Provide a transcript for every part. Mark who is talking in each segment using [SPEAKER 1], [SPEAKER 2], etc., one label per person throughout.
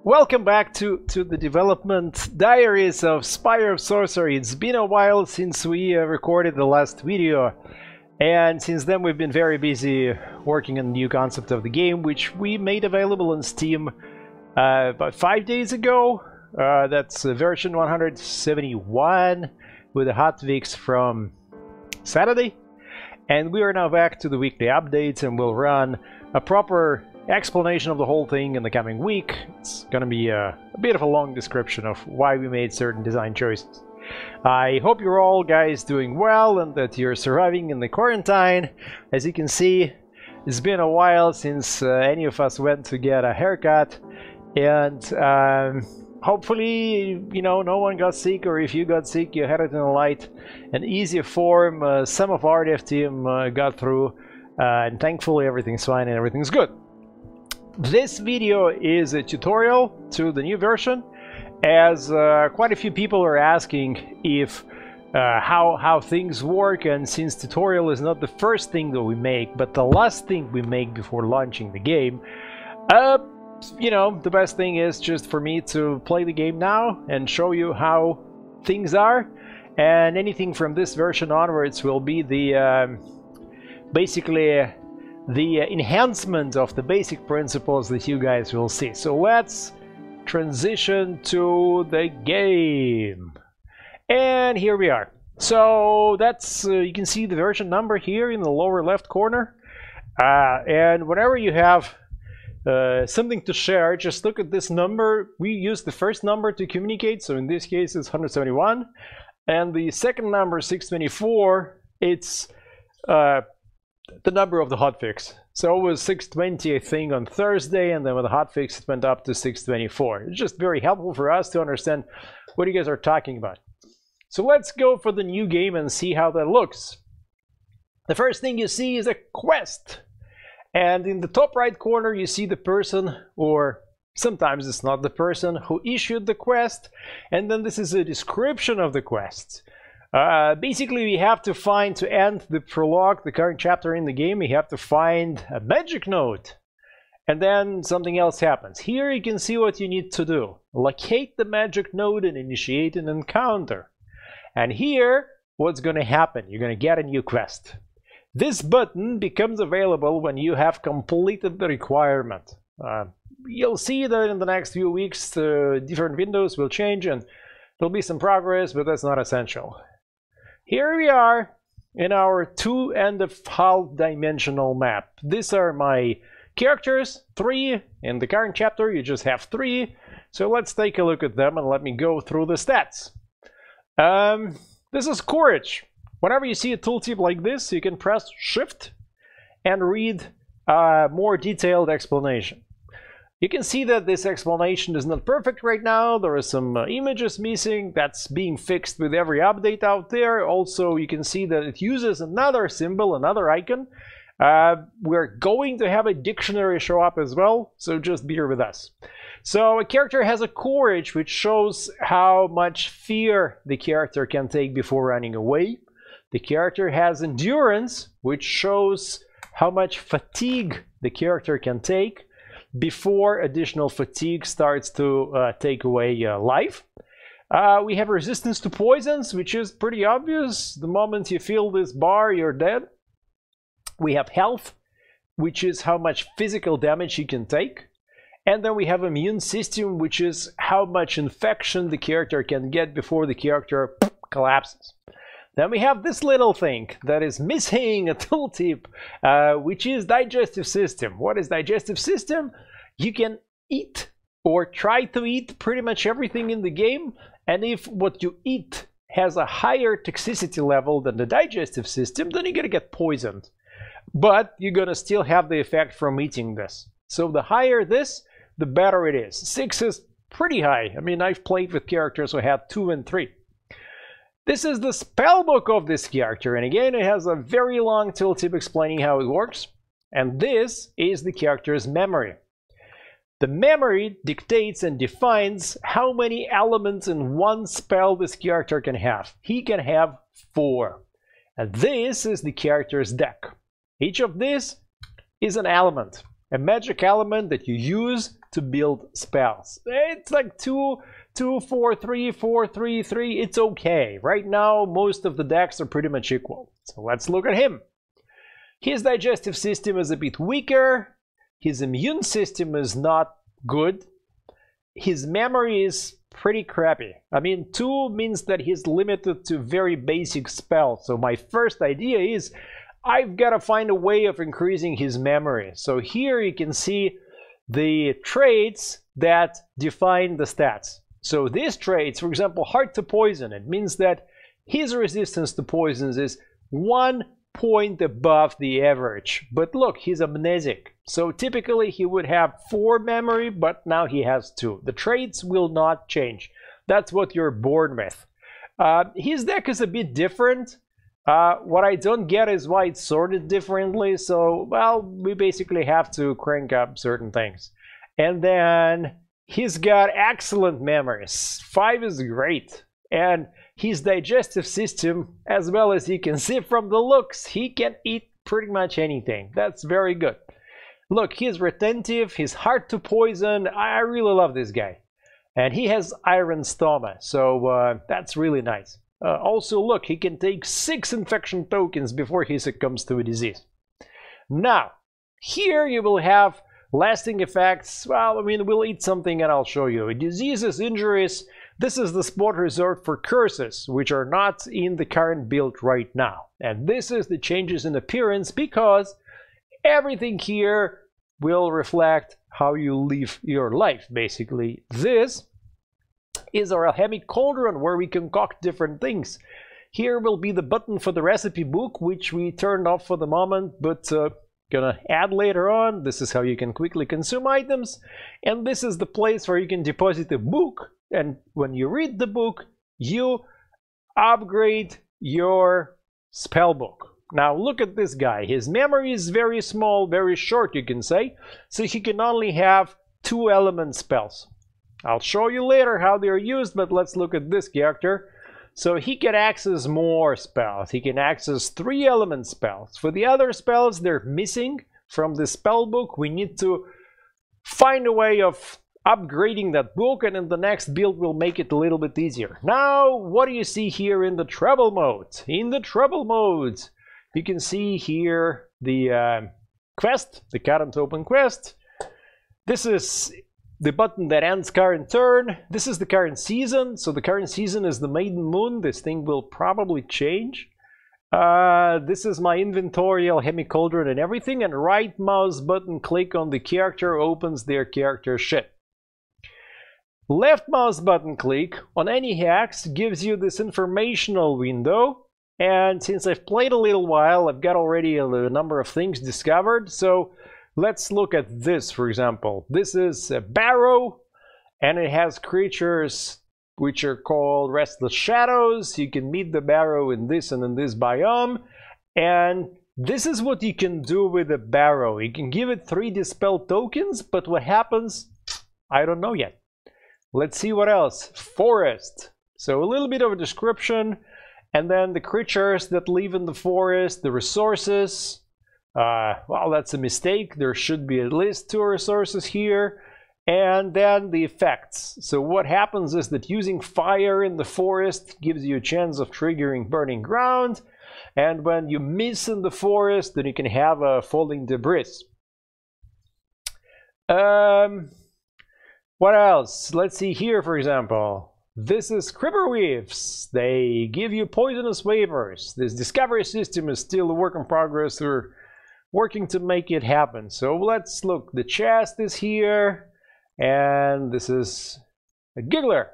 [SPEAKER 1] Welcome back to the development diaries of Spire of Sorcery. It's been a while since we recorded the last video, and since then we've been very busy working on the new concept of the game, which we made available on Steam about 5 days ago. That's version 171 with the hotfix from Saturday. And we are now back to the weekly updates, and we'll run a proper explanation of the whole thing in the coming week. It's gonna be a bit of a long description of why we made certain design choices. I hope you're all guys doing well and that you're surviving in the quarantine. As you can see, it's been a while since any of us went to get a haircut, and hopefully, you know, no one got sick, or if you got sick, you had it in a light and easy form. Some of our dev team got through, and thankfully everything's fine and everything's good. This video is a tutorial to the new version, as quite a few people are asking if how things work, and since tutorial is not the first thing that we make, but the last thing we make before launching the game, you know, the best thing is just for me to play the game now and show you how things are, and anything from this version onwards will be the basically the enhancement of the basic principles that you guys will see. So let's transition to the game. And here we are. So that's, you can see the version number here in the lower left corner. And whenever you have something to share, just look at this number. We use the first number to communicate, so in this case it's 171. And the second number, 624, it's the number of the hotfix. So it was 620, I think, on Thursday, and then with the hotfix it went up to 624. It's just very helpful for us to understand what you guys are talking about. So let's go for the new game and see how that looks. The first thing you see is a quest, and in the top right corner you see the person, or sometimes it's not the person, who issued the quest, and then this is a description of the quest. Basically, we have to find, to end the prologue, the current chapter in the game, we have to find a magic node. And then something else happens. Here you can see what you need to do. Locate the magic node and initiate an encounter. And here, what's going to happen? You're going to get a new quest. This button becomes available when you have completed the requirement. You'll see that in the next few weeks, different windows will change and there'll be some progress, but that's not essential. Here we are in our 2.5 dimensional map. These are my characters, 3. In the current chapter you just have 3. So let's take a look at them and let me go through the stats. This is courage. Whenever you see a tooltip like this, you can press Shift and read a more detailed explanation. You can see that this explanation is not perfect right now. There are some images missing. That's being fixed with every update out there. Also, you can see that it uses another symbol, another icon. We're going to have a dictionary show up as well, so just bear with us. So a character has a courage, which shows how much fear the character can take before running away. The character has endurance, which shows how much fatigue the character can take before additional fatigue starts to take away life. We have resistance to poisons, which is pretty obvious. The moment you feel this bar, you're dead. We have health, which is how much physical damage you can take. And then we have immune system, which is how much infection the character can get before the character collapses. Then we have this little thing that is missing a tooltip, which is digestive system. What is digestive system? You can eat or try to eat pretty much everything in the game, and if what you eat has a higher toxicity level than the digestive system, then you're gonna get poisoned. But you're gonna still have the effect from eating this. So the higher this, the better it is. 6 is pretty high. I mean, I've played with characters who had 2 and 3. This is the spellbook of this character, and again it has a very long tooltip explaining how it works. And this is the character's memory. The memory dictates and defines how many elements in one spell this character can have. He can have 4. And this is the character's deck. Each of these is an element, a magic element that you use to build spells. It's like 2, 2, 4, 3, 4, 3, 3. It's okay. Right now, most of the decks are pretty much equal. So let's look at him. His digestive system is a bit weaker. His immune system is not good. His memory is pretty crappy. I mean, 2 means that he's limited to very basic spells. So my first idea is I've got to find a way of increasing his memory. So here you can see the traits that define the stats. So these traits, for example, hard to poison, it means that his resistance to poisons is 1 point above the average. But look, he's amnesic. So typically he would have 4 memory, but now he has 2. The traits will not change. That's what you're born with. His deck is a bit different. What I don't get is why it's sorted differently. So, well, we basically have to crank up certain things. And then he's got excellent memories. 5 is great. And his digestive system, as well as you can see from the looks, he can eat pretty much anything. That's very good. Look, he's retentive, he's hard to poison. I really love this guy. And he has iron stoma, so that's really nice. Also, look, he can take 6 infection tokens before he succumbs to a disease. Now, here you will have lasting effects. Well, I mean, we'll eat something and I'll show you. Diseases, injuries. This is the spot reserved for curses, which are not in the current build right now. And this is the changes in appearance because everything here will reflect how you live your life, basically. This is our alchemic cauldron where we concoct different things. Here will be the button for the recipe book, which we turned off for the moment, but gonna add later on. This is how you can quickly consume items. And this is the place where you can deposit a book. And when you read the book, you upgrade your spell book. Now look at this guy. His memory is very small, very short, you can say. So he can only have 2 element spells. I'll show you later how they're used, but let's look at this character. So he can access more spells. He can access 3 element spells. For the other spells, they're missing from the spell book. We need to find a way of upgrading that book, and in the next build we'll make it a little bit easier. Now, what do you see here in the travel mode? In the travel mode, you can see here the quest, the current open quest. This is the button that ends current turn. This is the current season. So the current season is the maiden moon. This thing will probably change. This is my inventory, alchemic cauldron and everything. And right mouse button click on the character opens their character sheet. Left mouse button click on any hex gives you this informational window. And since I've played a little while, I've got already a number of things discovered. So let's look at this, for example. This is a barrow, and it has creatures which are called restless shadows. You can meet the barrow in this and in this biome. And this is what you can do with a barrow. You can give it 3 dispel tokens, but what happens, I don't know yet. Let's see what else. Forest. So a little bit of a description, and then the creatures that live in the forest, the resources. Well, that's a mistake. There should be at least 2 resources here. And then the effects. So what happens is that using fire in the forest gives you a chance of triggering burning ground. And when you miss in the forest, then you can have a falling debris. What else? Let's see here, for example. This is Cribberweaves. They give you poisonous waivers. This discovery system is still a work in progress. We're working to make it happen. So let's look. The chest is here. And this is a giggler.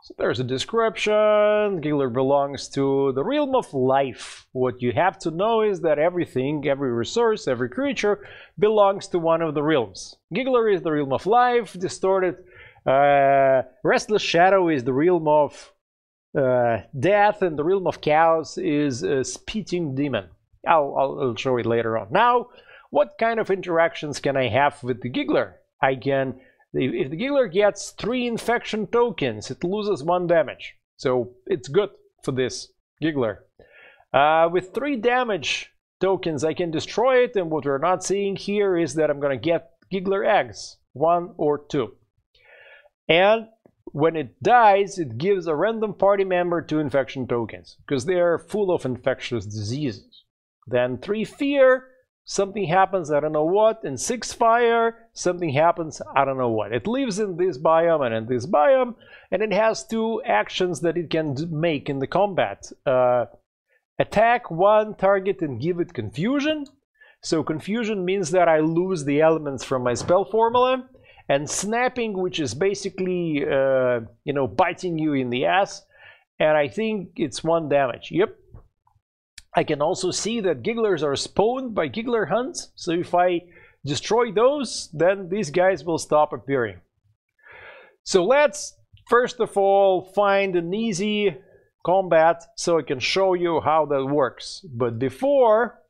[SPEAKER 1] So there's a description. Giggler belongs to the realm of life. What you have to know is that everything, every resource, every creature belongs to one of the realms. Giggler is the realm of life. Distorted restless shadow is the realm of death, and the realm of chaos is a spitting demon. I'll show it later on. Now, what kind of interactions can I have with the giggler? I can, if the giggler gets 3 infection tokens, it loses 1 damage. So it's good for this giggler. With 3 damage tokens, I can destroy it, and what we're not seeing here is that I'm gonna get giggler eggs. 1 or 2. And when it dies, it gives a random party member 2 infection tokens, because they are full of infectious diseases. Then 3 fear, something happens, I don't know what, and 6 fire, something happens, I don't know what. It lives in this biome and in this biome, and it has 2 actions that it can make in the combat. Attack one target and give it confusion. So confusion means that I lose the elements from my spell formula. And snapping, which is basically, biting you in the ass. And I think it's 1 damage. Yep. I can also see that gigglers are spawned by giggler hunts. So if I destroy those, then these guys will stop appearing. So let's, first of all, find an easy combat so I can show you how that works. But before,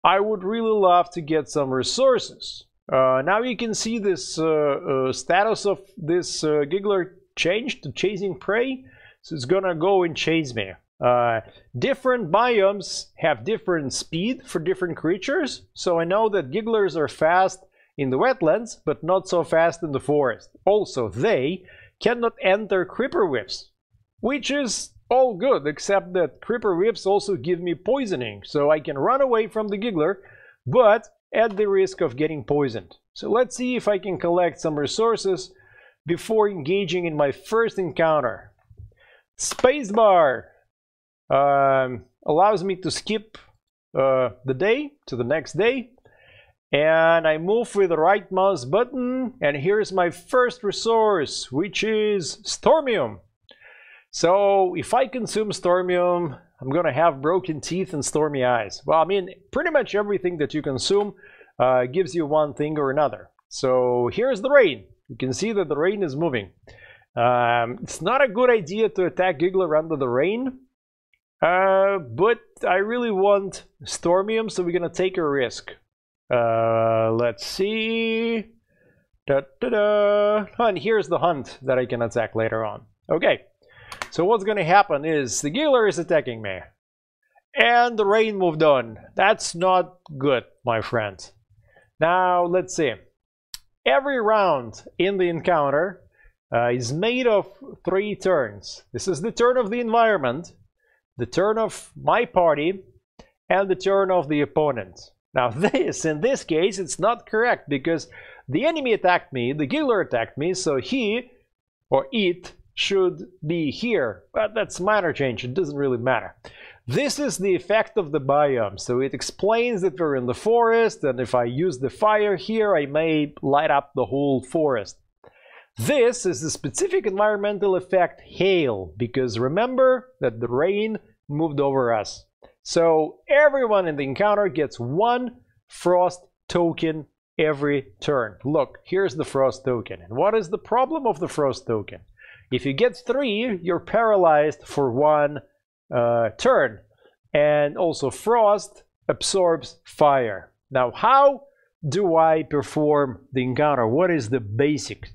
[SPEAKER 1] I would really love to get some resources. Now you can see this status of this giggler changed to chasing prey. So it's gonna go and chase me. Different biomes have different speed for different creatures. So I know that gigglers are fast in the wetlands, but not so fast in the forest. Also, they cannot enter creeper whips, which is all good, except that creeper whips also give me poisoning. So I can run away from the giggler, but at the risk of getting poisoned. So let's see if I can collect some resources before engaging in my first encounter. Spacebar allows me to skip the day to the next day. And I move with the right mouse button. And here's my first resource, which is Stormium. So if I consume Stormium, I'm gonna have broken teeth and stormy eyes. Well, I mean, pretty much everything that you consume gives you one thing or another. So here's the rain. You can see that the rain is moving. It's not a good idea to attack Giggler under the rain, but I really want Stormium, so we're gonna take a risk. Let's see. And here's the hunt that I can attack later on. Okay. So what's going to happen is the Giggler is attacking me. And the rain moved on. That's not good, my friend. Now, let's see. Every round in the encounter is made of 3 turns. This is the turn of the environment, the turn of my party, and the turn of the opponent. Now this, in this case, it's not correct because the enemy attacked me, the Giggler attacked me, so he, or it, should be here, but that's minor change, it doesn't really matter. This is the effect of the biome, so it explains that we're in the forest, and if I use the fire here, I may light up the whole forest. This is the specific environmental effect hail, because remember that the rain moved over us. So everyone in the encounter gets 1 frost token every turn. Look, here's the frost token. And what is the problem of the frost token? If you get 3, you're paralyzed for 1 turn. And also frost absorbs fire. Now, how do I perform the encounter? What is the basics?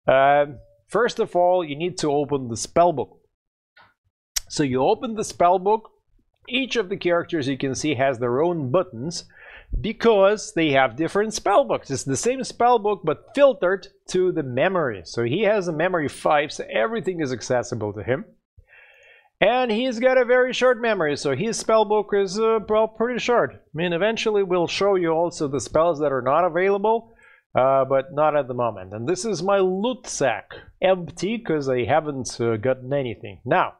[SPEAKER 1] First of all, you need to open the spellbook. So you open the spellbook. Each of the characters you can see has their own buttons because they have different spellbooks. It's the same spellbook but filtered to the memory. So he has a memory 5, so everything is accessible to him. And he's got a very short memory, so his spellbook is well, pretty short. I mean, eventually we'll show you also the spells that are not available, but not at the moment. And this is my loot sack, empty because I haven't gotten anything. Now,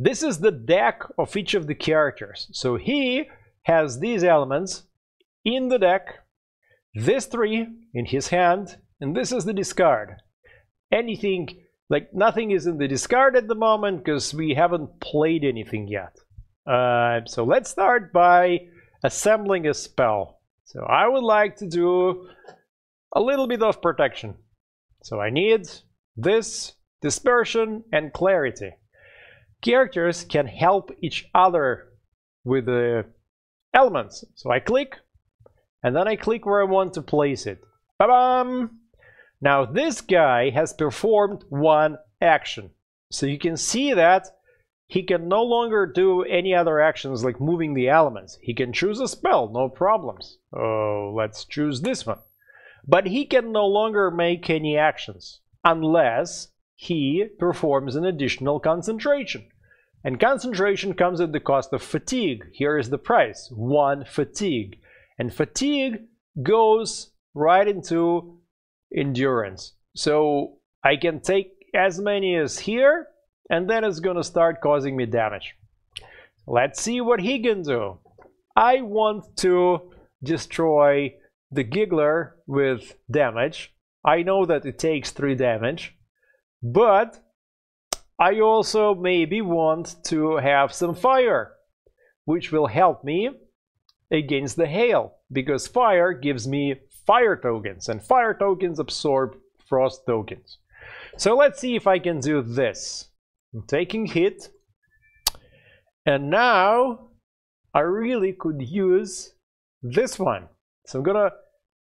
[SPEAKER 1] this is the deck of each of the characters. So he has these elements in the deck, this 3 in his hand, and this is the discard. Anything, like nothing is in the discard at the moment because we haven't played anything yet. So let's start by assembling a spell. So I would like to do a little bit of protection. So I need this, dispersion, and clarity. Characters can help each other with the elements. So I click, and then I click where I want to place it. Ba-bam! Now this guy has performed 1 action. So you can see that he can no longer do any other actions like moving the elements. He can choose a spell, no problems. Oh, let's choose this one. But he can no longer make any actions unless he performs an additional concentration. And concentration comes at the cost of fatigue. Here is the price, 1 fatigue. And fatigue goes right into endurance. So I can take as many as here, and then it's gonna start causing me damage. Let's see what he can do. I want to destroy the Giggler with damage. I know that it takes 3 damage, but I also maybe want to have some fire, which will help me against the hail, because fire gives me fire tokens, and fire tokens absorb frost tokens. So let's see if I can do this. I'm taking hit, and now I really could use this one. So I'm gonna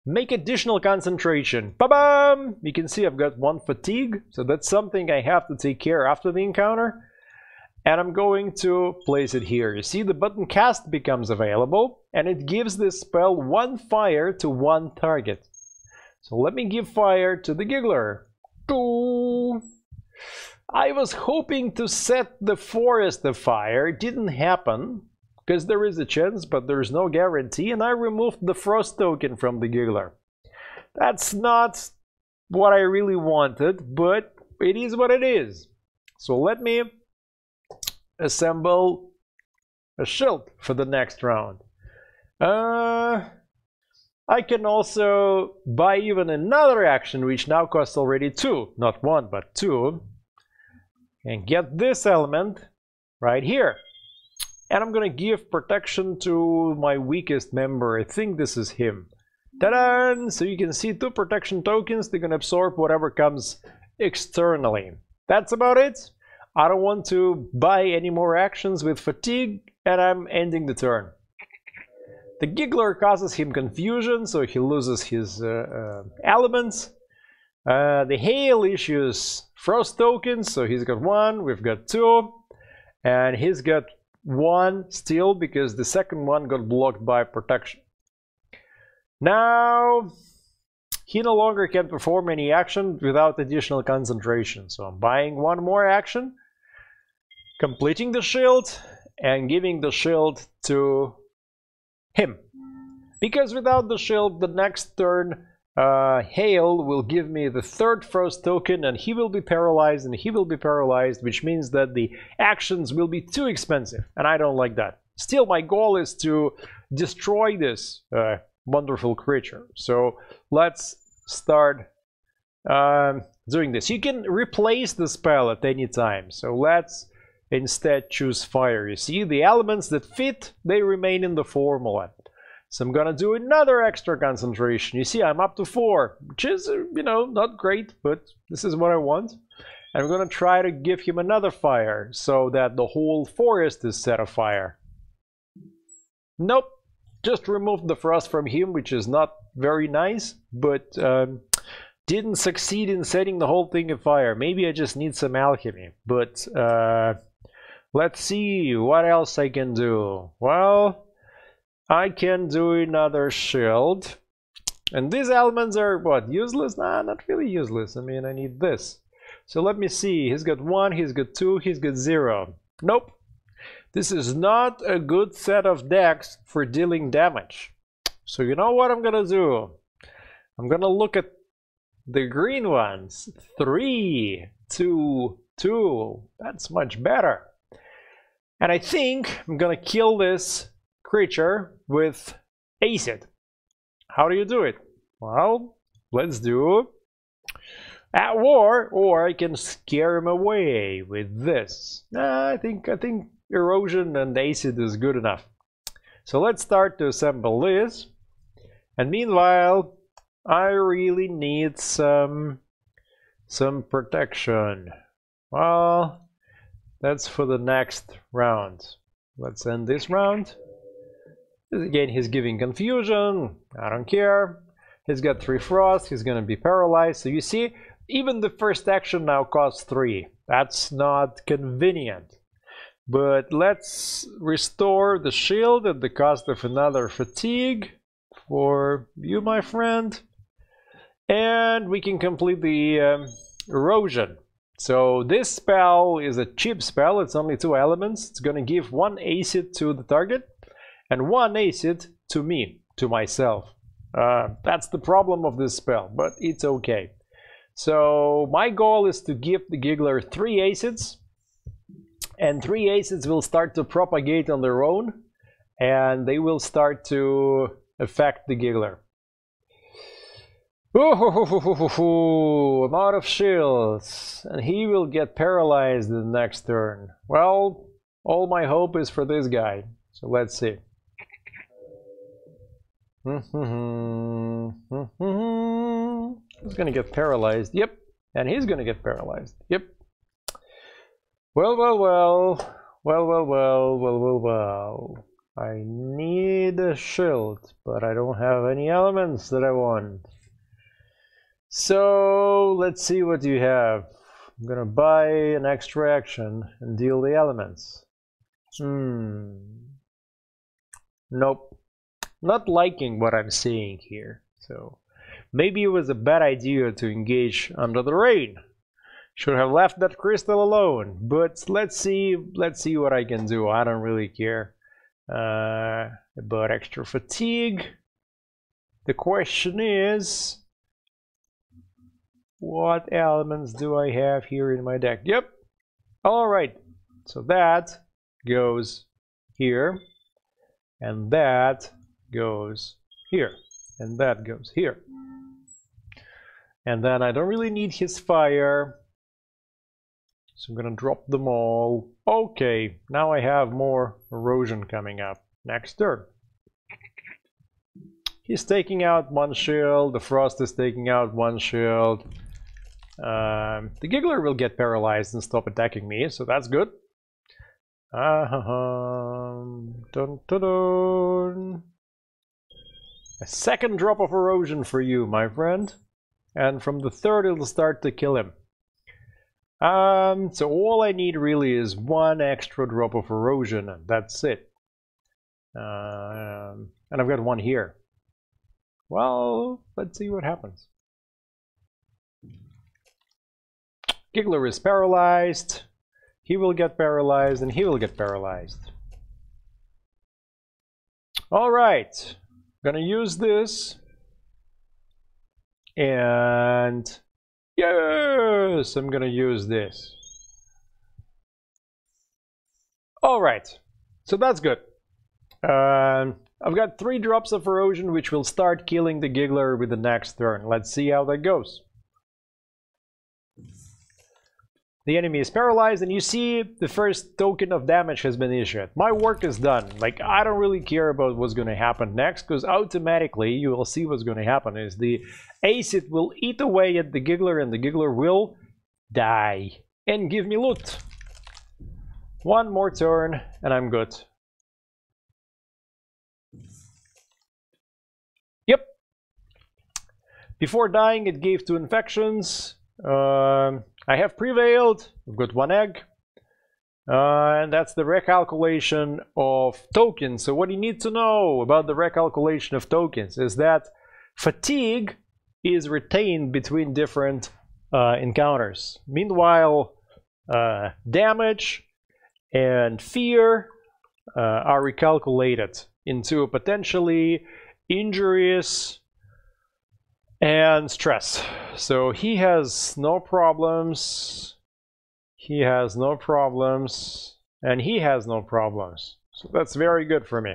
[SPEAKER 1] make additional concentration. Ba-bam! You can see I've got 1 fatigue, so that's something I have to take care after the encounter. And I'm going to place it here. You see the button cast becomes available, and it gives this spell 1 fire to 1 target. So let me give fire to the Giggler. I was hoping to set the forest afire. It didn't happen, because there is a chance, but there's no guarantee, and I removed the frost token from the Giggler. That's not what I really wanted, but it is what it is. So let me assemble a shield for the next round. I can also buy even another action, which now costs already 2, not 1, but 2, and get this element right here. And I'm gonna give protection to my weakest member. I think this is him. Ta-da! So you can see 2 protection tokens. They're gonna absorb whatever comes externally. That's about it. I don't want to buy any more actions with fatigue, and I'm ending the turn. The Giggler causes him confusion, so he loses his elements. The hail issues frost tokens, so he's got 1, we've got 2, and he's got 1 still because the second one got blocked by protection. Now he no longer can perform any action without additional concentration, so I'm buying 1 more action, completing the shield, and giving the shield to him. Because without the shield, the next turn hail will give me the 3rd frost token, and he will be paralyzed, and he will be paralyzed, which means that the actions will be too expensive, and I don't like that. Still, my goal is to destroy this wonderful creature. So let's start doing this. You can replace the spell at any time, so let's instead choose fire. You see, the elements that fit, they remain in the formula. So I'm gonna do another extra concentration. You see, I'm up to 4, which is, you know, not great, but this is what I want. And I'm gonna try to give him another fire so that the whole forest is set afire. Nope, just removed the frost from him, which is not very nice, but didn't succeed in setting the whole thing afire. Maybe I just need some alchemy, but let's see what else I can do. Well, I can do another shield. And these elements are, what, useless? Nah, not really useless. I mean, I need this. So let me see. He's got 1, he's got 2, he's got 0. Nope. This is not a good set of decks for dealing damage. So you know what I'm gonna do? I'm gonna look at the green ones. 3, 2, 2. That's much better. And I think I'm gonna kill this creature with acid. How do you do it? Well, let's do at war, or I can scare him away with this. I think erosion and acid is good enough. So let's start to assemble this. And meanwhile, I really need some protection. Well, that's for the next round. Let's end this round. Again, he's giving confusion. I don't care. He's got 3 frost. He's gonna be paralyzed. So you see, even the first action now costs 3. That's not convenient. But let's restore the shield at the cost of another fatigue for you, my friend. And we can complete the erosion. So this spell is a cheap spell, it's only 2 elements. It's gonna give 1 acid to the target and 1 acid to me, to myself. That's the problem of this spell, but it's okay. So my goal is to give the Giggler 3 acids, and 3 acids will start to propagate on their own, and they will start to affect the Giggler. I'm out of shields, and he will get paralyzed the next turn. Well, all my hope is for this guy, so let's see. He's gonna get paralyzed, yep, and he's gonna get paralyzed, yep. Well. I need a shield, but I don't have any elements that I want. So let's see what you have. I'm gonna buy an extra action and deal the elements. Nope. Not liking what I'm seeing here. So maybe it was a bad idea to engage under the rain. Should have left that crystal alone. But let's see what I can do. I don't really care about extra fatigue. The question is, what elements do I have here in my deck? Yep. Alright. So that goes here. And that goes here. And that goes here. And then I don't really need his fire. So I'm gonna drop them all. Okay. Now I have more erosion coming up next turn. He's taking out 1 shield. The Frost is taking out 1 shield. The Giggler will get paralyzed and stop attacking me, so that's good. Dun, dun, dun. A second drop of erosion for you, my friend. And from the third, it'll start to kill him. So all I need really is 1 extra drop of erosion, and that's it. And I've got 1 here. Well, let's see what happens. Giggler is paralyzed. He will get paralyzed, and he will get paralyzed. Alright. Gonna use this. And yes, I'm gonna use this. Alright. So that's good. I've got 3 drops of erosion, which will start killing the Giggler with the next turn. Let's see how that goes. The enemy is paralyzed, and you see the first token of damage has been issued. My work is done. Like, I don't really care about what's going to happen next, because automatically you will see what's going to happen is the acid will eat away at the Giggler, and the Giggler will die and give me loot. 1 more turn, and I'm good. Yep. Before dying, it gave 2 infections. I have prevailed. I've got 1 egg. And that's the recalculation of tokens. So what you need to know about the recalculation of tokens is that fatigue is retained between different encounters. Meanwhile, damage and fear are recalculated into potentially injuries and stress. So he has no problems, he has no problems, and he has no problems. So that's very good for me.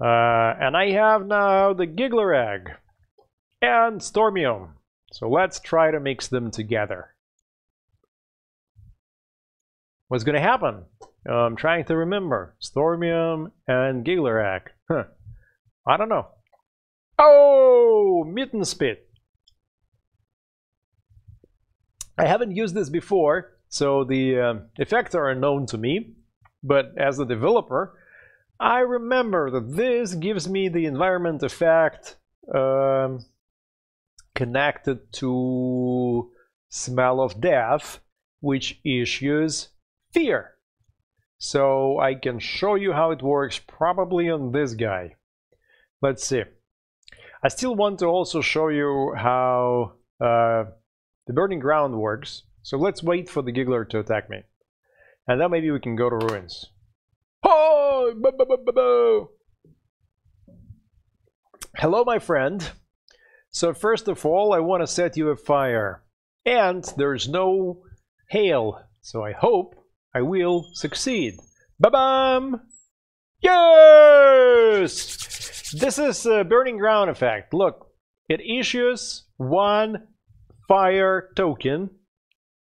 [SPEAKER 1] And I have now the Giggler egg and Stormium. So let's try to mix them together. What's going to happen? I'm trying to remember. Stormium and Giggler egg. I don't know. Oh, Mitten Spit. I haven't used this before, so the effects are unknown to me, but as a developer, I remember that this gives me the environment effect connected to Smell of Death, which issues fear. So I can show you how it works probably on this guy. Let's see. I still want to also show you how the burning ground works. So let's wait for the Giggler to attack me. And then maybe we can go to ruins. Oh! Hello, my friend. So first of all, I want to set you afire. And there's no hail. So I hope I will succeed. Ba-bam! Yes! This is a burning ground effect. Look, it issues 1 fire token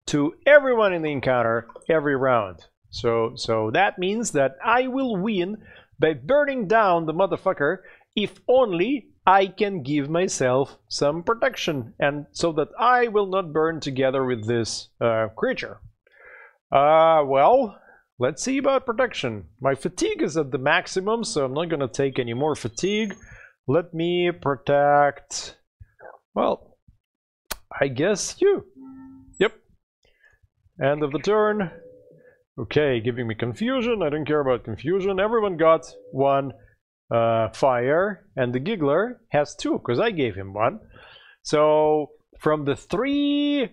[SPEAKER 1] to everyone in the encounter every round. So that means that I will win by burning down the motherfucker if only I can give myself some protection, and so that I will not burn together with this creature. Well, let's see about protection. My fatigue is at the maximum, so I'm not gonna take any more fatigue. Let me protect, well, I guess you. Yep. End of the turn. Okay, giving me confusion. I don't care about confusion. Everyone got 1 fire, and the Giggler has 2 because I gave him 1. So from the 3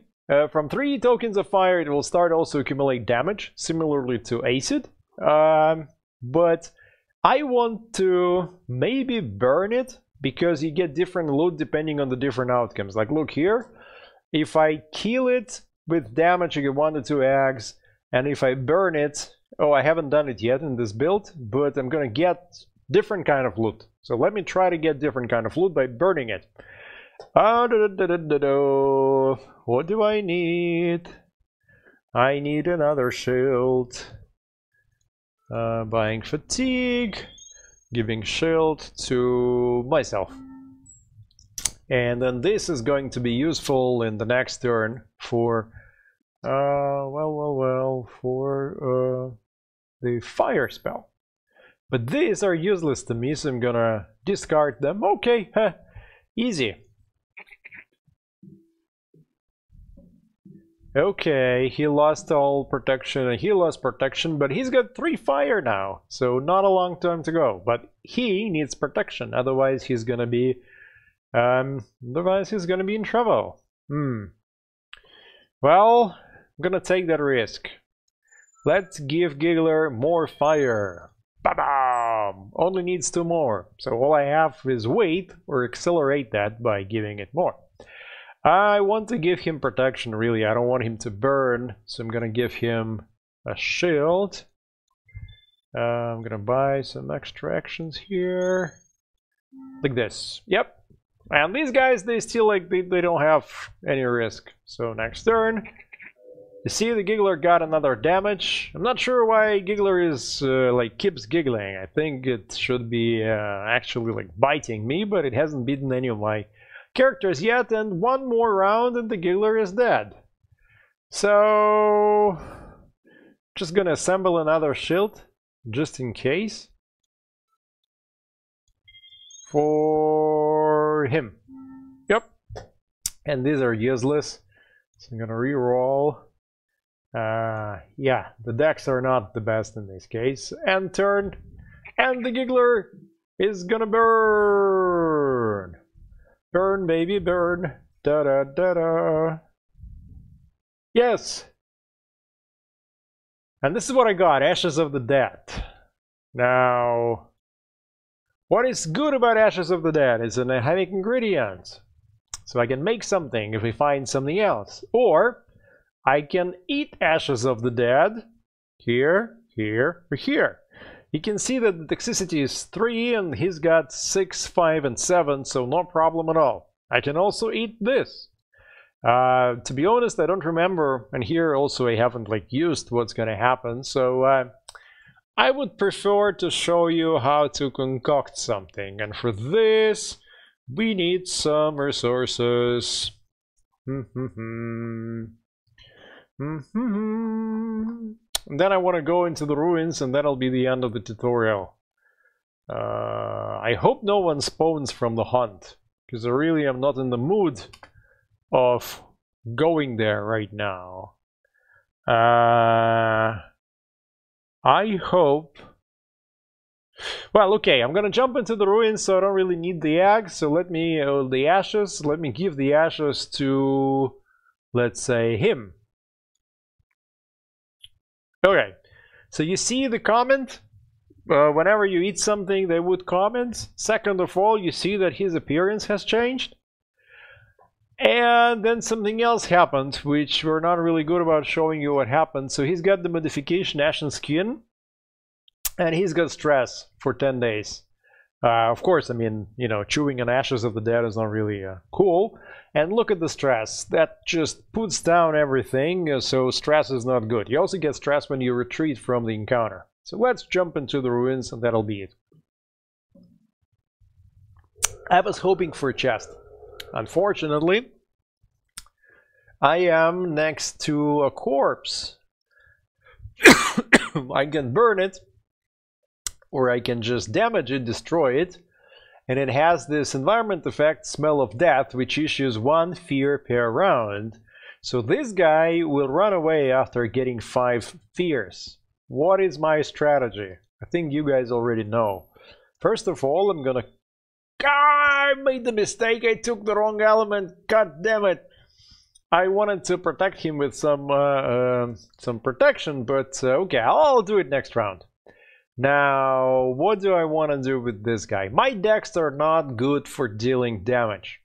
[SPEAKER 1] tokens of fire, it will start also accumulate damage, similarly to acid. But I want to maybe burn it because you get different loot depending on the different outcomes. Like look here, if I kill it with damage, you get 1 to 2 eggs. And if I burn it, oh, I haven't done it yet in this build, but I'm gonna get different kind of loot. So let me try to get different kind of loot by burning it. What do I need? I need another shield. Buying fatigue, giving shield to myself. And then this is going to be useful in the next turn for for the fire spell. But these are useless to me, so I'm gonna discard them. Okay, easy. Okay, he lost all protection, and he lost protection, but he's got 3 fire now, so not a long time to go. But he needs protection, otherwise he's gonna be in trouble. Well, I'm gonna take that risk. Let's give Giggler more fire. Ba-bam! Only needs 2 more. So all I have is wait or accelerate that by giving it more. I want to give him protection, really. I don't want him to burn, so I'm gonna give him a shield. I'm gonna buy some extra actions here. Like this. Yep. And these guys, they still they don't have any risk. So next turn. You see the Giggler got another damage. I'm not sure why Giggler is keeps giggling. I think it should be actually biting me, but it hasn't beaten any of my characters yet, and 1 more round and the Giggler is dead. So just gonna assemble another shield just in case for him. Yep. And these are useless, so I'm gonna re-roll. Yeah, the decks are not the best in this case. End turn, and the Giggler is gonna burn. Burn, baby, burn. Da da da da. Yes. And this is what I got: Ashes of the Dead. Now, what is good about Ashes of the Dead is an alchemic ingredient, so I can make something if I find something else, or I can eat Ashes of the Dead, here, here, or here. You can see that the toxicity is 3 and he's got 6, 5, and 7, so no problem at all. I can also eat this. To be honest, I don't remember, and here also I haven't used what's gonna happen, so I would prefer to show you how to concoct something, and for this we need some resources. And then I want to go into the ruins, and that'll be the end of the tutorial. I hope no one spawns from the hunt, because I really am not in the mood of going there right now. I hope... Well, okay, I'm gonna jump into the ruins, so I don't really need the egg. So let me, the ashes, let me give the ashes to, let's say, him. Okay, so you see the comment? Whenever you eat something, they would comment. Second of all, you see that his appearance has changed. And then something else happened, which we're not really good about showing you what happened. So he's got the modification Ashen Skin. And he's got stress for 10 days. Of course, I mean, you know, chewing on ashes of the dead is not really cool. And look at the stress. That just puts down everything, so stress is not good. You also get stress when you retreat from the encounter. So let's jump into the ruins, and that'll be it. I was hoping for a chest. Unfortunately, I am next to a corpse. I can burn it, or I can just damage it, destroy it, and it has this environment effect, Smell of Death, which issues 1 fear per round. So this guy will run away after getting 5 fears. What is my strategy? I think you guys already know. First of all, I'm gonna... I made the mistake, I took the wrong element, god damn it! I wanted to protect him with some protection, but okay, I'll do it next round. Now, what do I want to do with this guy? My decks are not good for dealing damage,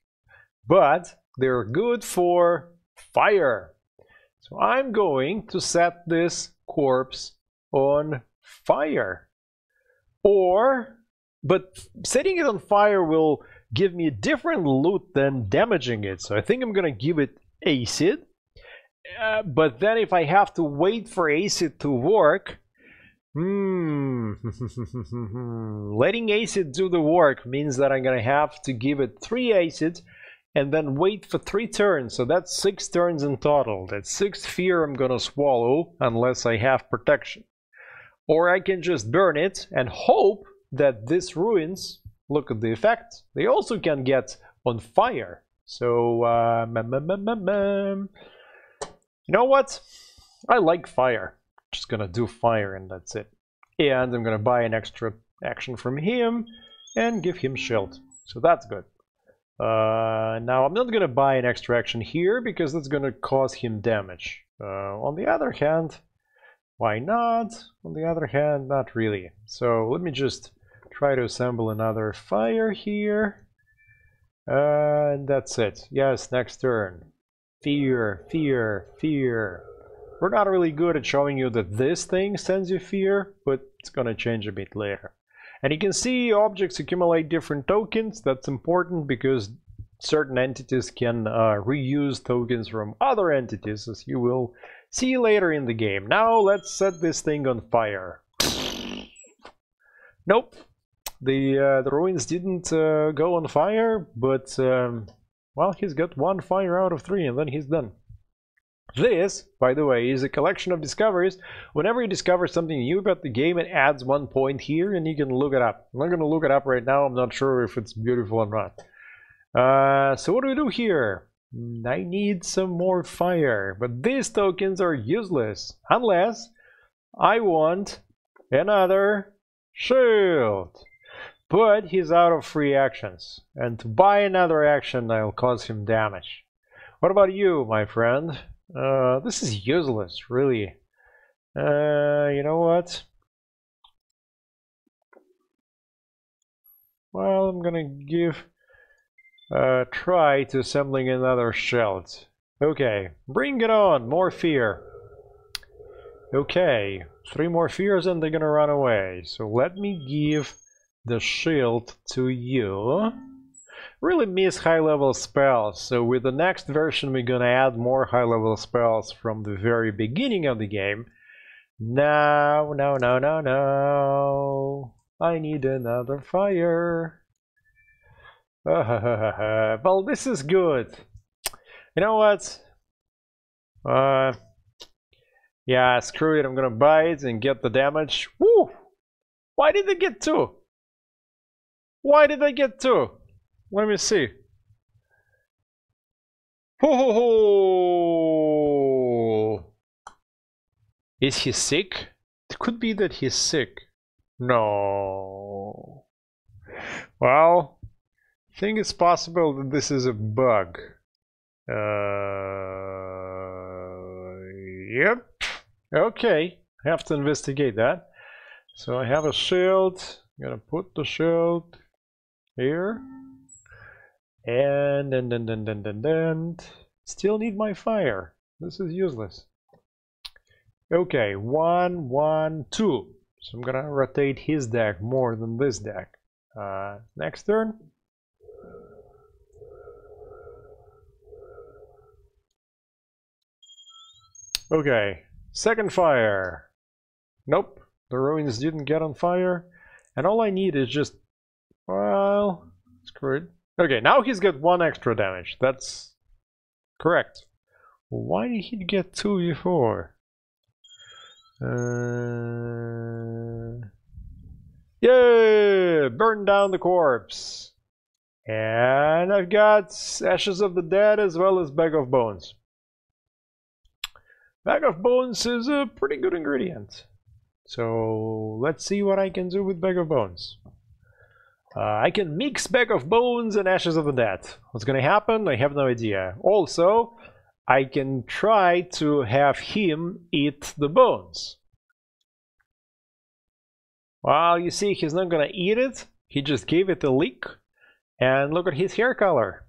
[SPEAKER 1] but they're good for fire. So I'm going to set this corpse on fire. But setting it on fire will give me a different loot than damaging it. So I think I'm going to give it acid. But then if I have to wait for acid to work... letting acid do the work means that I'm gonna have to give it 3 acid and then wait for 3 turns, so that's 6 turns in total. That's 6 fear I'm gonna swallow unless I have protection. Or I can just burn it and hope that this ruins, look at the effect, they also can get on fire. So you know what, I like fire. Just gonna do fire and that's it. And I'm gonna buy an extra action from him and give him shield. So that's good. Now I'm not gonna buy an extra action here because that's gonna cause him damage. On the other hand, why not? On the other hand, not really. So let me just try to assemble another fire here. And that's it. Yes, next turn. Fear, fear, fear. We're not really good at showing you that this thing sends you fear, but it's gonna change a bit later. And you can see objects accumulate different tokens. That's important because certain entities can reuse tokens from other entities, as you will see later in the game. Now let's set this thing on fire. Nope, the ruins didn't go on fire, but well, he's got 1 fire out of 3 and then he's done. This, by the way, is a collection of discoveries. Whenever you discover something new about the game, it adds 1 point here and you can look it up. I'm not going to look it up right now, I'm not sure if it's beautiful or not. So what do we do here? I need some more fire, but these tokens are useless unless I want another shield. But he's out of free actions, and to buy another action I'll cause him damage. What about you, my friend? This is useless, really. You know what? Well, I'm gonna give a try to assembling another shield. Okay, bring it on, more fear. Okay, 3 more fears and they're gonna run away. So let me give the shield to you. Really miss high-level spells, so with the next version we're gonna add more high-level spells from the very beginning of the game. No, no, no, no, no. I need another fire. Well, this is good. You know what? Yeah, screw it, I'm gonna buy it and get the damage. Woo! Why did I get 2? Why did I get 2? Let me see. Ho ho ho! Is he sick? It could be that he's sick. No. Well, I think it's possible that this is a bug. Yep. Okay. I have to investigate that. So I have a shield. I'm gonna put the shield here. And then still need my fire. This is useless. Okay, 1, 1, 2. So I'm gonna rotate his deck more than this deck. Next turn. Okay, second fire. Nope, the ruins didn't get on fire. And all I need is just, well, screw it. Okay, now he's got 1 extra damage. That's correct. Why did he get 2 before? Yeah! Burn down the corpse. And I've got Ashes of the Dead as well as Bag of Bones. Bag of Bones is a pretty good ingredient. So let's see what I can do with Bag of Bones. I can mix Bag of Bones and Ashes of the Dead. What's gonna happen? I have no idea. Also, I can try to have him eat the bones. Well, you see, he's not gonna eat it. He just gave it a lick. And look at his hair color.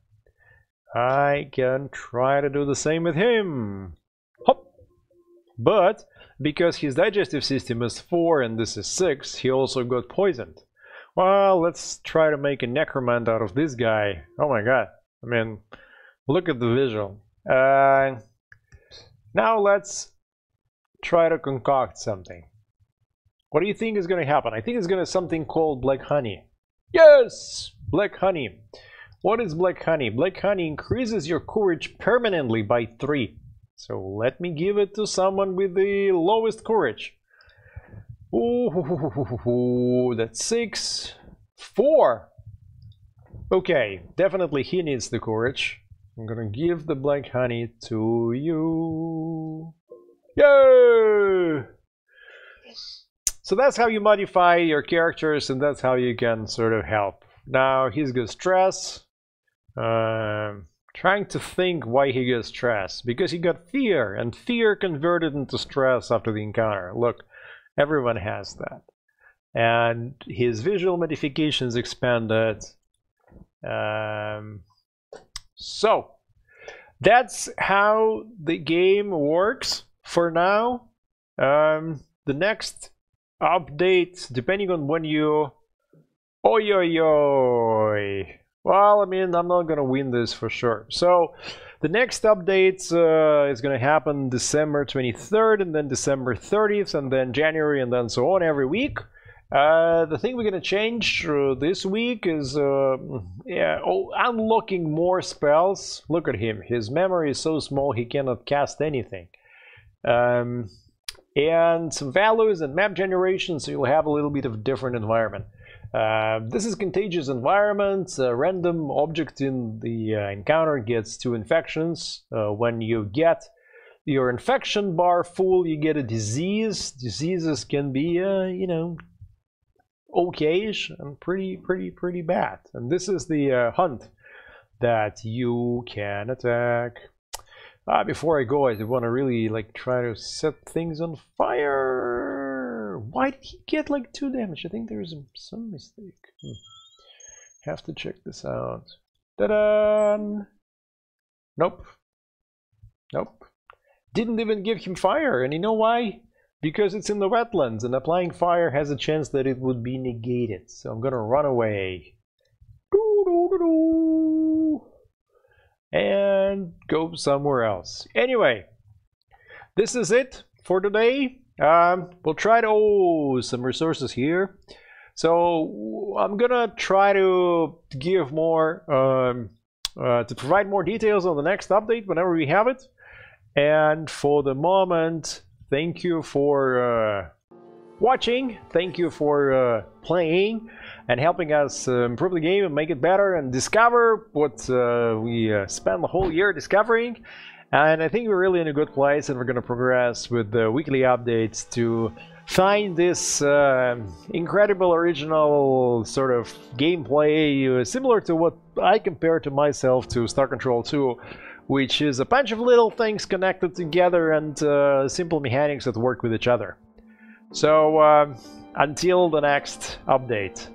[SPEAKER 1] I can try to do the same with him. Hop! But because his digestive system is 4 and this is 6, he also got poisoned. Well, let's try to make a necromant out of this guy. Oh my god. I mean, look at the visual. Now let's try to concoct something. What do you think is going to happen? I think it's going to be something called black honey. Yes! Black honey. What is black honey? Black honey increases your courage permanently by 3. So let me give it to someone with the lowest courage. Ooh, that's 6. 4. Okay, definitely he needs the courage. I'm gonna give the black honey to you. Yay! So that's how you modify your characters, and that's how you can sort of help. Now he's got stress. Trying to think why he got stress. Because he got fear, and fear converted into stress after the encounter. Look, everyone has that. And his visual modifications expanded. So, that's how the game works for now. The next update, depending on when you... Oi, oi, oi. Well, I mean, I'm not gonna win this for sure. So, the next update is gonna happen December 23rd, and then December 30th, and then January, and then so on every week. The thing we're gonna change this week is unlocking more spells. Look at him. His memory is so small he cannot cast anything. And some values and map generation, so you'll have a little bit of a different environment. This is contagious environment. A random object in the encounter gets 2 infections. When you get your infection bar full, you get a disease. Diseases can be, you know, okayish and pretty bad. And this is the hunt that you can attack. Before I go, I want to really like try to set things on fire. Why did he get like 2 damage? I think there is some mistake. Have to check this out. Ta-da! Nope. Nope. Didn't even give him fire, and you know why? Because it's in the wetlands, and applying fire has a chance that it would be negated. So I'm gonna run away. And go somewhere else. Anyway, this is it for today. We'll try to... some resources here. So I'm gonna try to give more... to provide more details on the next update whenever we have it. And for the moment, thank you for watching. Thank you for playing and helping us improve the game and make it better and discover what we spent the whole year discovering. And I think we're really in a good place, and we're going to progress with the weekly updates to find this incredible original sort of gameplay similar to what I compare to myself to Star Control 2, which is a bunch of little things connected together and simple mechanics that work with each other. So until the next update.